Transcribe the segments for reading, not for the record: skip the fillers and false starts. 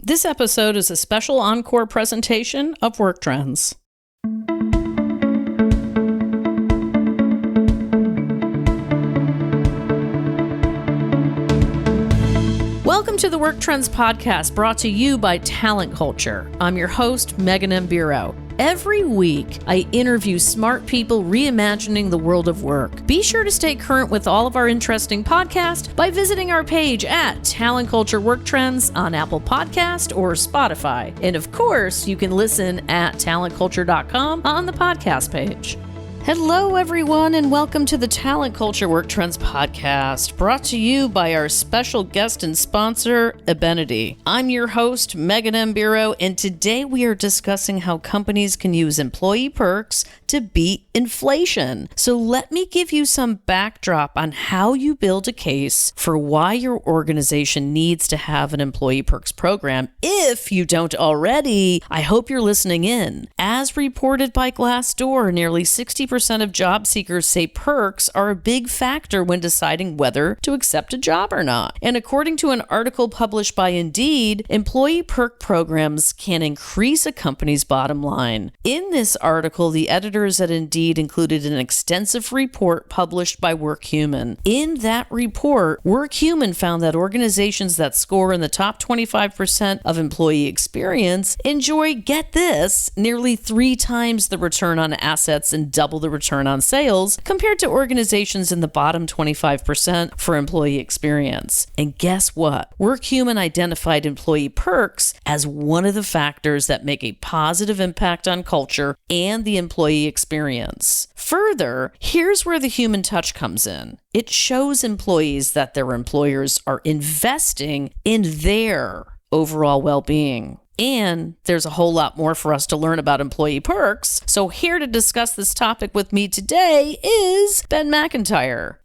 This episode is a special encore presentation of Work Trends. Welcome to the Work Trends podcast, brought to you by Talent Culture. I'm your host, Megan M. Bureau. Every week, I interview smart people reimagining the world of work. Be sure to stay current with all of our interesting podcasts by visiting our page at Talent Culture Work Trends on Apple Podcast or Spotify. And of course, you can listen at talentculture.com on the podcast page. Hello, everyone, and welcome to the Talent Culture Work Trends podcast, brought to you by our special guest and sponsor, Ebenity. I'm your host, Megan M. Bureau, and today we are discussing how companies can use employee perks to beat inflation. So let me give you some backdrop on how you build a case for why your organization needs to have an employee perks program. If you don't already, I hope you're listening in. As reported by Glassdoor, nearly 60% of job seekers say perks are a big factor when deciding whether to accept a job or not. And according to an article published by Indeed, employee perk programs can increase a company's bottom line. In this article, the editors at Indeed included an extensive report published by WorkHuman. In that report, WorkHuman found that organizations that score in the top 25% of employee experience enjoy, get this, nearly 3 times the return on assets and double the return on sales compared to organizations in the bottom 25% for employee experience. And guess what? WorkHuman identified employee perks as one of the factors that make a positive impact on culture and the employee experience. Further, here's where the human touch comes in. It shows employees that their employers are investing in their overall well-being. And there's a whole lot more for us to learn about employee perks. So here to discuss this topic with me today is Ben McIntyre.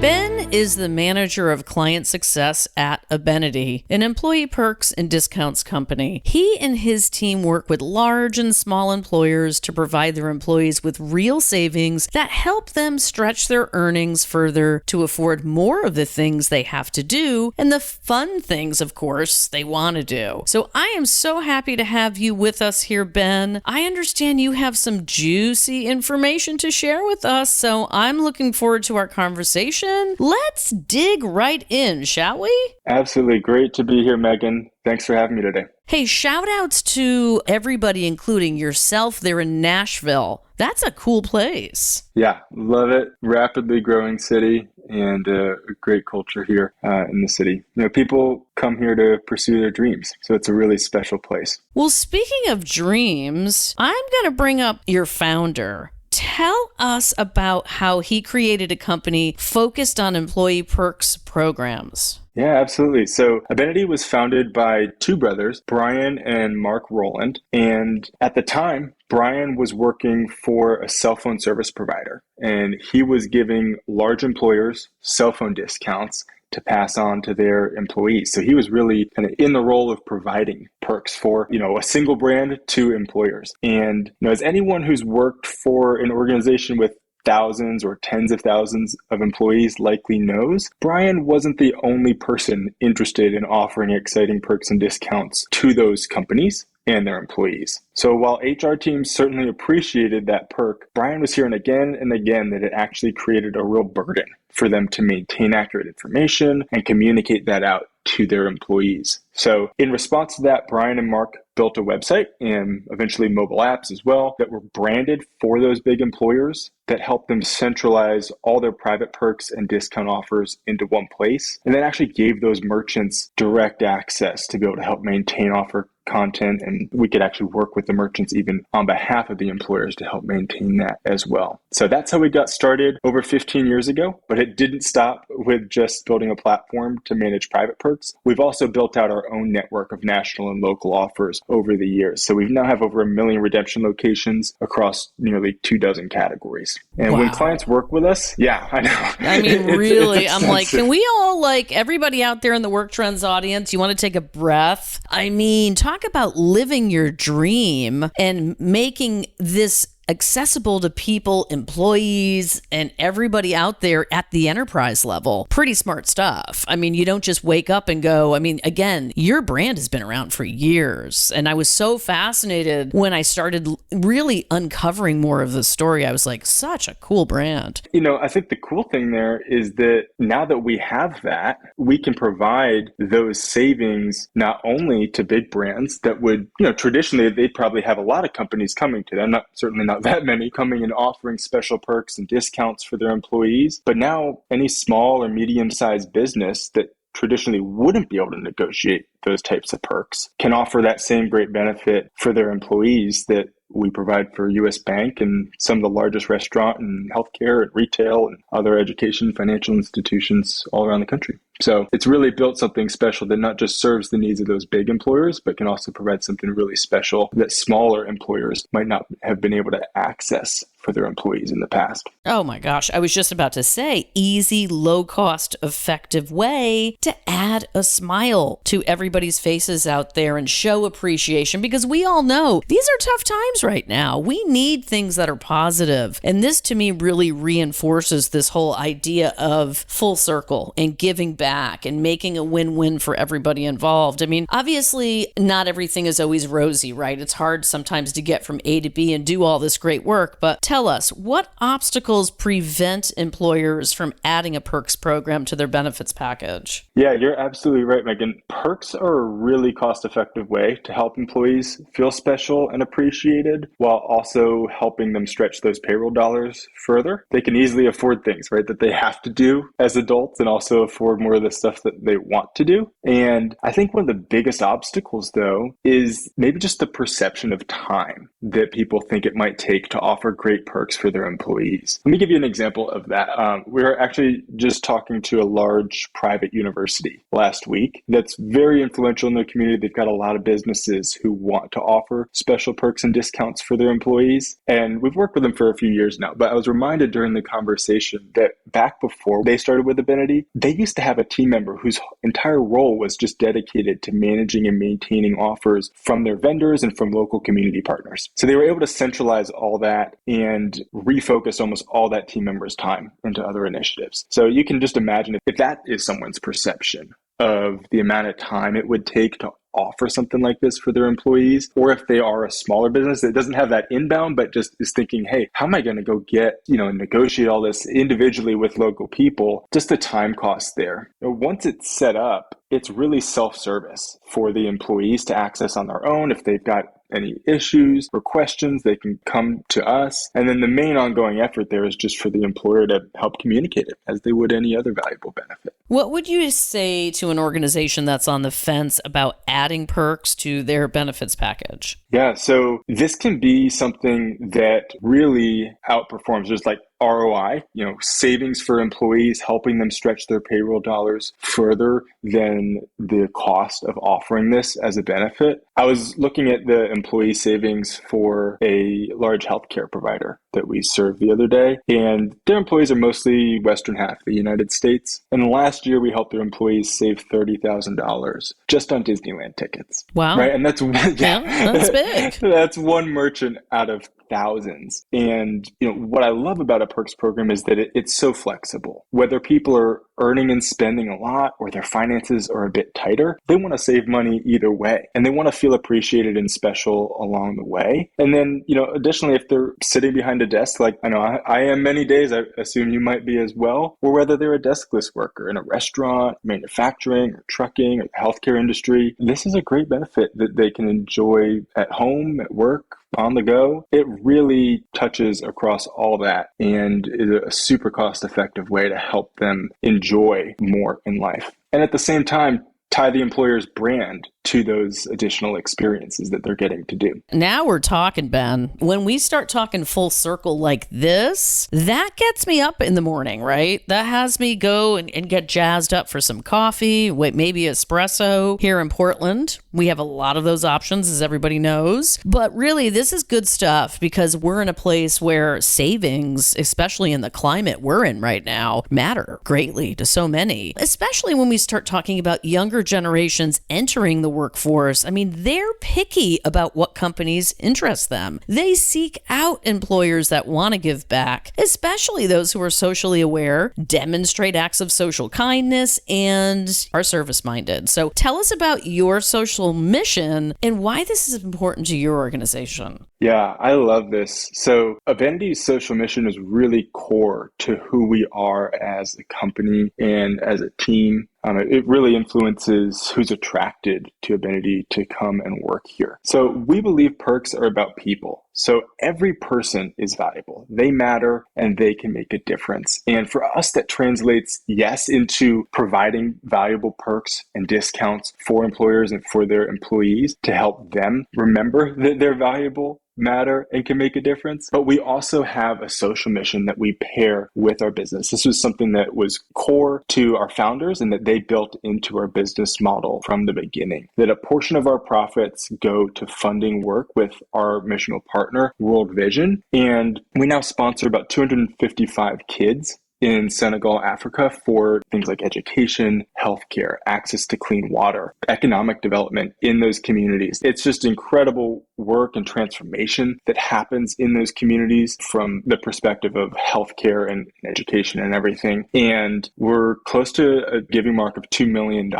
Ben is the manager of client success at Ebenity, an employee perks and discounts company. He and his team work with large and small employers to provide their employees with real savings that help them stretch their earnings further to afford more of the things they have to do and the fun things, of course, they want to do. So I am so happy to have you with us here, Ben. I understand you have some juicy information to share with us, so I'm looking forward to our conversation. Let's dig right in, shall we? Absolutely. Great to be here, Megan. Thanks for having me today. Hey, shout outs to everybody, including yourself there in Nashville. That's a cool place. Yeah, love it. Rapidly growing city and a great culture here in the city. You know, people come here to pursue their dreams. So it's a really special place. Well, speaking of dreams, I'm going to bring up your founder. Tell us about how he created a company focused on employee perks programs. Yeah, absolutely. So Ebenity was founded by 2 brothers, Brian and Mark Rowland. And at the time, Brian was working for a cell phone service provider, and he was giving large employers cell phone discounts to pass on to their employees. So he was really kind of in the role of providing perks for, a single brand to employers. And, as anyone who's worked for an organization with thousands or tens of thousands of employees likely knows, Brian wasn't the only person interested in offering exciting perks and discounts to those companies and their employees. So while HR teams certainly appreciated that perk, Brian was hearing again and again that it actually created a real burden for them to maintain accurate information and communicate that out to their employees. So in response to that, Brian and Mark built a website and eventually mobile apps as well that were branded for those big employers that helped them centralize all their private perks and discount offers into one place, and then actually gave those merchants direct access to be able to help maintain offer content, and we could actually work with the merchants even on behalf of the employers to help maintain that as well. So that's how we got started over 15 years ago, but it didn't stop with just building a platform to manage private perks. We've also built out our own network of national and local offers over the years. So we now have over 1 million redemption locations across nearly 24 categories. And wow. When clients work with us, yeah, I know. I mean, really, I'm like, can we all, everybody out there in the Work Trends audience, you want to take a breath? I mean, talk about living your dream and making this accessible to people, employees, and everybody out there at the enterprise level. Pretty smart stuff. I mean, you don't just wake up and go, I mean, again, your brand has been around for years. And I was so fascinated when I started really uncovering more of the story. I was like, such a cool brand. I think the cool thing there is that now that we have that, we can provide those savings not only to big brands that would, traditionally they'd probably have a lot of companies coming to them, certainly not that many, coming and offering special perks and discounts for their employees. But now any small or medium-sized business that traditionally wouldn't be able to negotiate those types of perks can offer that same great benefit for their employees that we provide for US Bank and some of the largest restaurant and healthcare and retail and other education financial institutions all around the country. So it's really built something special that not just serves the needs of those big employers, but can also provide something really special that smaller employers might not have been able to access for their employees in the past. Oh my gosh, I was just about to say, easy, low-cost, effective way to add a smile to everybody's faces out there and show appreciation, because we all know these are tough times right now. We need things that are positive. And this to me really reinforces this whole idea of full circle and giving back and making a win-win for everybody involved. I mean, obviously not everything is always rosy, right? It's hard sometimes to get from A to B and do all this great work, but tell us, what obstacles prevent employers from adding a perks program to their benefits package? Yeah, you're absolutely right, Megan. Perks are a really cost-effective way to help employees feel special and appreciated while also helping them stretch those payroll dollars further. They can easily afford things, right, that they have to do as adults and also afford more of the stuff that they want to do. And I think one of the biggest obstacles, though, is maybe just the perception of time that people think it might take to offer great perks for their employees. Let me give you an example of that. We were actually just talking to a large private university last week that's very influential in their community. They've got a lot of businesses who want to offer special perks and discounts for their employees. And we've worked with them for a few years now, but I was reminded during the conversation that back before they started with Abenity, they used to have a team member whose entire role was just dedicated to managing and maintaining offers from their vendors and from local community partners. So they were able to centralize all that and refocus almost all that team member's time into other initiatives. So you can just imagine if that is someone's perception of the amount of time it would take to offer something like this for their employees, or if they are a smaller business that doesn't have that inbound, but just is thinking, hey, how am I going to go get, and negotiate all this individually with local people? Just the time cost there. Once it's set up, it's really self-service for the employees to access on their own. If they've got any issues or questions, they can come to us. And then the main ongoing effort there is just for the employer to help communicate it as they would any other valuable benefit. What would you say to an organization that's on the fence about adding perks to their benefits package? Yeah, so this can be something that really outperforms just like ROI, savings for employees, helping them stretch their payroll dollars further than the cost of offering this as a benefit. I was looking at the employee savings for a large healthcare provider that we served the other day, and their employees are mostly Western half of the United States. And last year, we helped their employees save $30,000 just on Disneyland tickets. Wow. Right? And that's that's big. That's one merchant out of thousands. And what I love about a perks program is that it's so flexible. Whether people are earning and spending a lot or their finances are a bit tighter, they want to save money either way. And they want to feel appreciated and special along the way. And then, additionally, if they're sitting behind a desk, like I know I am many days, I assume you might be as well, or whether they're a deskless worker in a restaurant, manufacturing, or trucking, or the healthcare industry, this is a great benefit that they can enjoy at home, at work, on the go. It really touches across all that and is a super cost-effective way to help them enjoy more in life. And at the same time, tie the employer's brand to those additional experiences that they're getting to do. Now we're talking, Ben. When we start talking full circle like this, that gets me up in the morning, right? That has me go and get jazzed up for some coffee, maybe espresso. Here in Portland, we have a lot of those options, as everybody knows. But really, this is good stuff because we're in a place where savings, especially in the climate we're in right now, matter greatly to so many, especially when we start talking about younger generations entering the workforce, I mean, they're picky about what companies interest them. They seek out employers that want to give back, especially those who are socially aware, demonstrate acts of social kindness, and are service-minded. So tell us about your social mission and why this is important to your organization. Yeah, I love this. So Avenity's social mission is really core to who we are as a company and as a team. It really influences who's attracted to Avinity to come and work here. So we believe perks are about people. So every person is valuable. They matter and they can make a difference. And for us, that translates, yes, into providing valuable perks and discounts for employers and for their employees to help them remember that they're valuable, matter, and can make a difference. But we also have a social mission that we pair with our business. This was something that was core to our founders and that they built into our business model from the beginning. That a portion of our profits go to funding work with our missional partner, World Vision. And we now sponsor about 255 kids in Senegal, Africa, for things like education, healthcare, access to clean water, economic development in those communities. It's just incredible work and transformation that happens in those communities from the perspective of healthcare and education and everything. And we're close to a giving mark of $2 million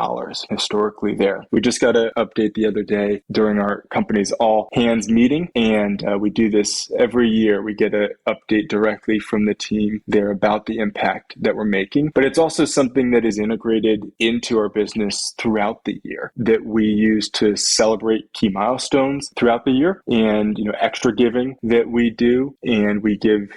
historically there. We just got an update the other day during our company's all hands meeting, and we do this every year. We get an update directly from the team there about the impact that we're making. But it's also something that is integrated into our business throughout the year that we use to celebrate key milestones throughout the year, and extra giving that we do, and we give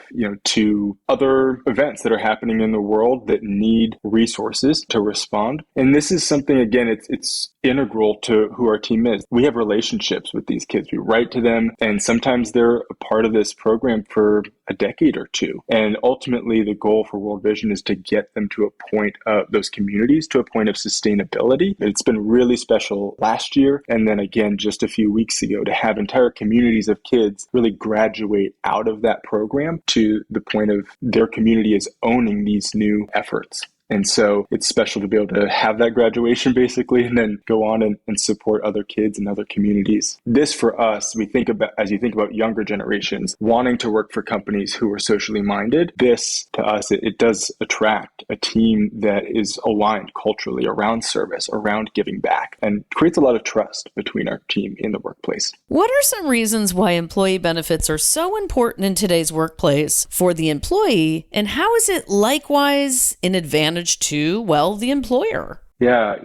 to other events that are happening in the world that need resources to respond. And this is something, again, it's integral to who our team is. We have relationships with these kids. We write to them, and sometimes they're a part of this program for a decade or two. And ultimately, the goal for World Vision is to get them to a point of those communities to a point of sustainability. It's been really special last year, and then again just a few weeks ago, to have entire communities of kids really graduate out of that program to the point of their community is owning these new efforts. And so it's special to be able to have that graduation basically, and then go on and support other kids and other communities. This for us, we think about, as you think about younger generations wanting to work for companies who are socially minded, this to us, it does attract a team that is aligned culturally around service, around giving back, and creates a lot of trust between our team in the workplace. What are some reasons why employee benefits are so important in today's workplace for the employee, and how is it likewise an advantage to, the employer? Yeah,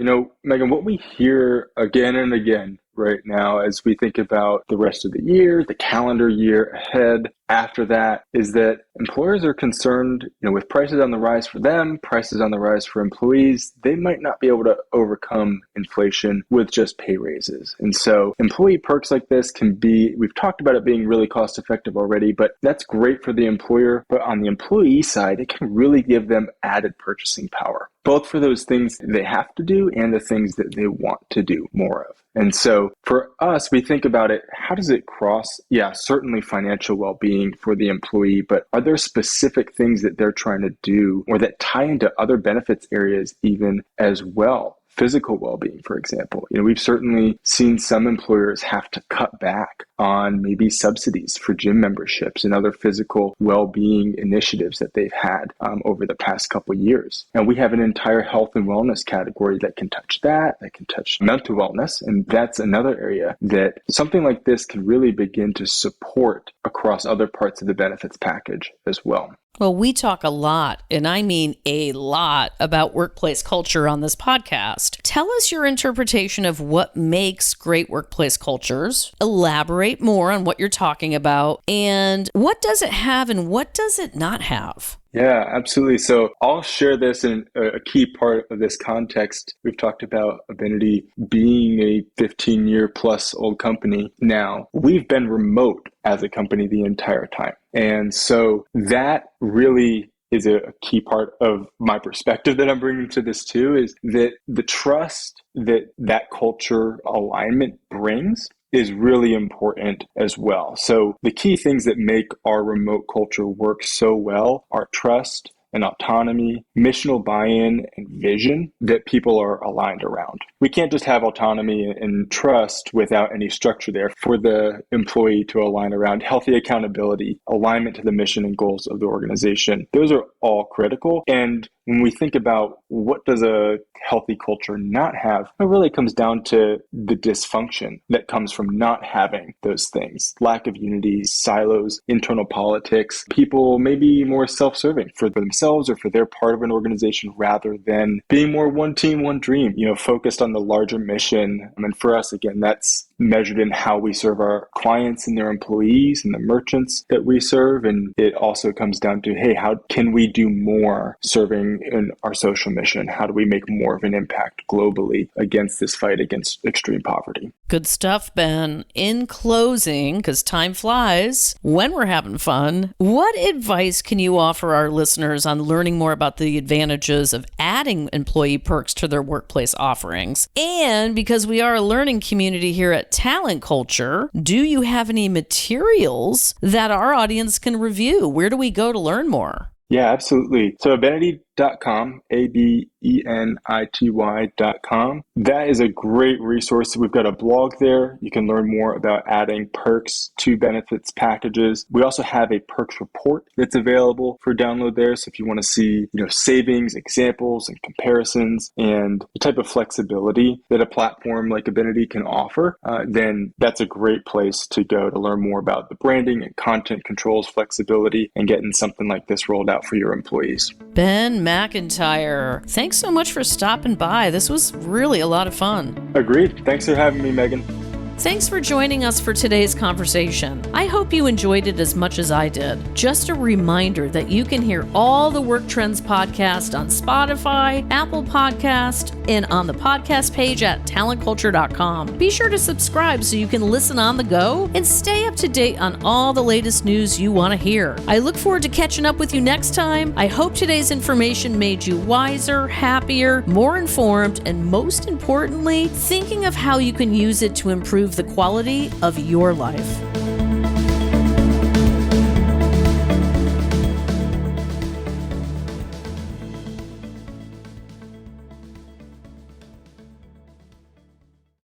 Megan, what we hear again and again right now as we think about the rest of the year, the calendar year ahead, after that, is that employers are concerned, with prices on the rise for them, prices on the rise for employees, they might not be able to overcome inflation with just pay raises. And so employee perks like this can be, we've talked about it being really cost effective already, but that's great for the employer. But on the employee side, it can really give them added purchasing power, both for those things they have to do and the things that they want to do more of. And so for us, we think about it, how does it cross? Yeah, certainly financial well-being for the employee, but are there specific things that they're trying to do or that tie into other benefits areas even as well? Physical well-being, for example. We've certainly seen some employers have to cut back on maybe subsidies for gym memberships and other physical well-being initiatives that they've had over the past couple of years. And we have an entire health and wellness category that can touch that can touch mental wellness. And that's another area that something like this can really begin to support across other parts of the benefits package as well. Well, we talk a lot, and I mean a lot, about workplace culture on this podcast. Tell us your interpretation of what makes great workplace cultures. Elaborate more on what you're talking about, and what does it have and what does it not have? Yeah, absolutely. So I'll share this in a key part of this context. We've talked about Avinity being a 15-year plus old company now. We've been remote as a company the entire time. And so that really is a key part of my perspective that I'm bringing to this too, is that the trust that culture alignment brings is really important as well. So the key things that make our remote culture work so well are trust, and autonomy, missional buy-in, and vision that people are aligned around. We can't just have autonomy and trust without any structure there for the employee to align around. Healthy accountability, alignment to the mission and goals of the organization. Those are all critical. And when we think about what does a healthy culture not have, it really comes down to the dysfunction that comes from not having those things. Lack of unity, silos, internal politics, people maybe more self-serving for themselves or for their part of an organization rather than being more one team, one dream, focused on the larger mission. And for us, again, that's measured in how we serve our clients and their employees and the merchants that we serve. And it also comes down to, hey, how can we do more serving in our social mission? How do we make more of an impact globally against this fight against extreme poverty? Good stuff, Ben. In closing, because time flies when we're having fun, what advice can you offer our listeners on learning more about the advantages of adding employee perks to their workplace offerings? And because we are a learning community here at Talent Culture, do you have any materials that our audience can review? Where do we go to learn more? Yeah, absolutely. So Abenity.com, ABENITY.com. That is a great resource. We've got a blog there. You can learn more about adding perks to benefits packages. We also have a perks report that's available for download there. So if you want to see, savings, examples, and comparisons, and the type of flexibility that a platform like Abenity can offer, then that's a great place to go to learn more about the branding and content controls flexibility and getting something like this rolled out for your employees. Ben McIntyre, thanks so much for stopping by. This was really a lot of fun. Agreed. Thanks for having me, Megan. Thanks for joining us for today's conversation. I hope you enjoyed it as much as I did. Just a reminder that you can hear all the Work Trends podcast on Spotify, Apple Podcast, and on the podcast page at talentculture.com. Be sure to subscribe so you can listen on the go and stay up to date on all the latest news you want to hear. I look forward to catching up with you next time. I hope today's information made you wiser, happier, more informed, and most importantly, thinking of how you can use it to improve the quality of your life.